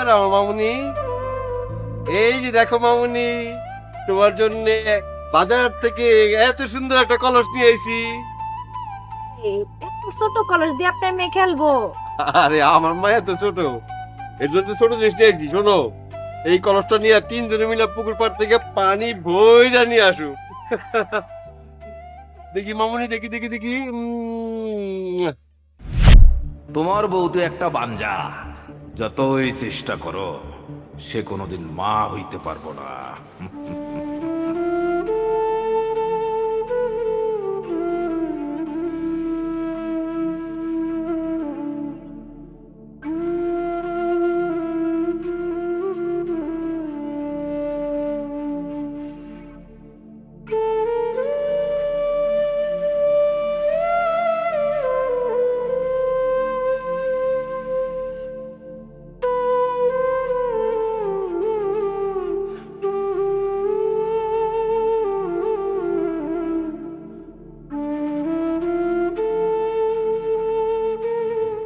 নমস্কার আমার মামুনি। এই যে দেখো মামুনি, তোমার জন্য বাজার থেকে এত সুন্দর একটা কলস নিয়ে আইছি। এত ছোট কলস দিয়ে আপনার মেয়ে খেলবো? আরে আমার মায়া তো ছোট, এর জন্য ছোট জিনিস নিয়ে আইছি। শোনো, এই কলসটা নিয়ে তিনজনে মিলে পুকুর পাড় থেকে পানি বইরা নিয়ে আসো। দেখি মামুনি, দেখি দেখি দেখি। তোমার বউ তো একটা বাঞ্জা, যতই চেষ্টা করো সে কোনোদিন মা হইতে পারবো না।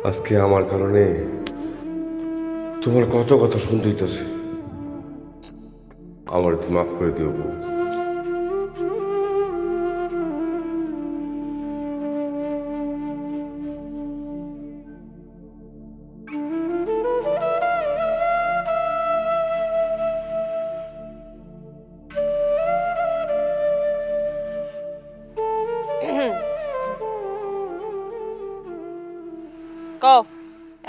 আজকে আমার কারণে তোমার কত কথা শুনতে হইতেছে। আমার তুমি মাফ করে দিও বউ। কও,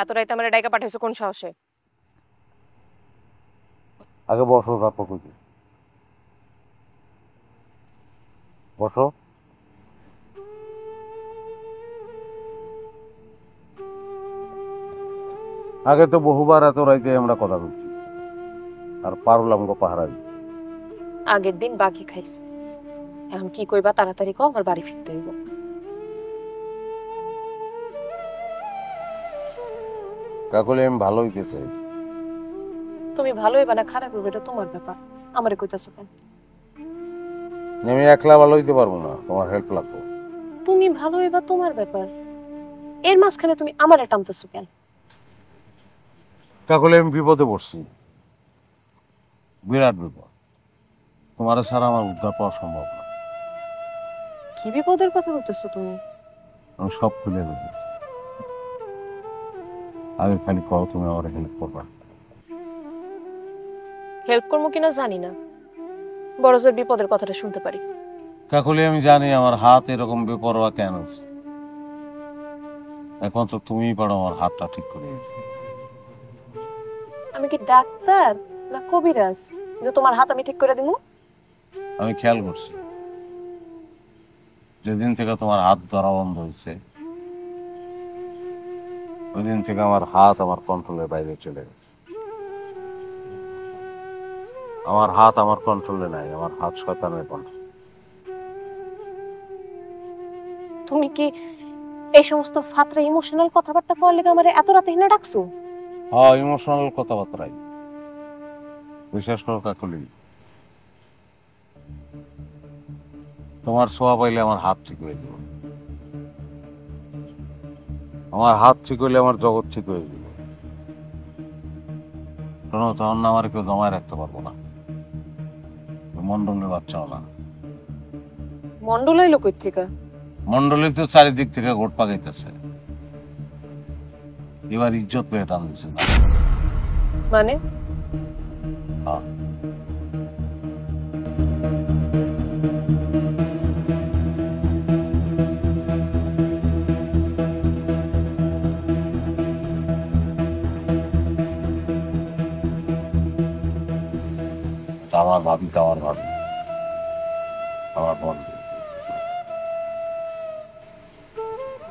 এত রাইতে আমার ডাইকা পাঠাইছো কোন সাহসে? আগে বসো, তারপর কইছি। বসো। আগে তো বহুবার এত রাইতে আমরা কথা বলছি, আর পারলাম গো পাহারা দিতে। আগের দিন বাকি খাইছে, এখন কি কইবা? তাড়াতাড়ি কও, আমার বাড়ি ফিরতে হইব। কাকলে আমি ভালো হইতে চাই। তুমি ভালো হইবা না খারাপ হইবে এটা তোমার ব্যাপার, আমারে কইতাছো কেন? আমি একলা ভালো হইতে পারবো না, তোমার হেল্প লাগবে। তুমি ভালো হইবা তোমার ব্যাপার, এর মাঝখানে তুমি আমারে টানতেছো কেন? কাকলে আমি বিপদে পড়ছি, বিরাট বিপদ। তোমার ছাড়া আমার উদ্ধার পাওয়া সম্ভব না। কি বিপদের কথা বলতেছো তুমি? আমি সব খুলে দেবো, আগে খালি কও তুমি আমার হেল্প করবা। হেল্প করবো কিনা জানি না, বড় জোর বিপদের কথাটা শুনতে পারি। কাকলি আমি জানি আমার হাত এরকম বেপরোয়া কেন হচ্ছে। একমাত্র তুমিই পারো আমার হাতটা ঠিক করে দিতে। আমি কি ডাক্তার না কবিরাজ যে তোমার হাত আমি ঠিক করে দিব? আমি খেয়াল করছি, যেদিন থেকে তোমার হাত ধরা বন্ধ হয়েছে ওই দিন থেকে আমার হাত আমার কন্ট্রোলের বাইরে চলে গেছে। আমার হাত আমার কন্ট্রোলে নাই, আমার হাত শয়তানের কন্ট্রোল। তুমি কি এই সমস্ত ফাতরা ইমোশনাল কথাবার্তা কওয়ার লেগে আমারে এত রাতে হিনা ডাকছো? হ্যাঁ, ইমোশনাল কথাবার্তাই। বিশ্বাস করো কাকলি, তোমার ছোঁয়া পাইলে আমার হাত ঠিক হয়ে যাবে। আমার হাত ঠিক হইলে আমার জগৎ ঠিক হয়ে যাবে। শোনো, তখন না আমার কেউ জমায় রাখতে পারবো না, মন্ডলের বাচ্চাও না। মন্ডল আইলো কই থেকে? মন্ডলী তো চারিদিক থেকে গোট পাকাইতেছে, এবার ইজ্জত পেয়ে টান দিচ্ছে না। মানে হ্যাঁ। আমার ভাবি তো আমার ভাবি, আমার বোন।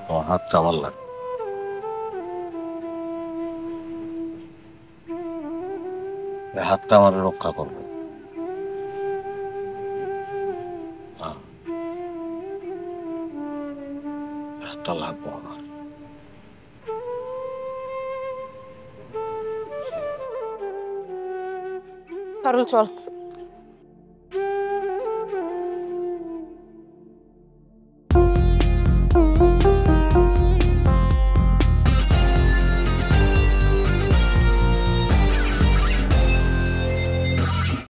তোমার হাতটা আমার লাগে, হাতটা আমার রক্ষা করবে। হাতটা লাগবো আমার। পারুল চল।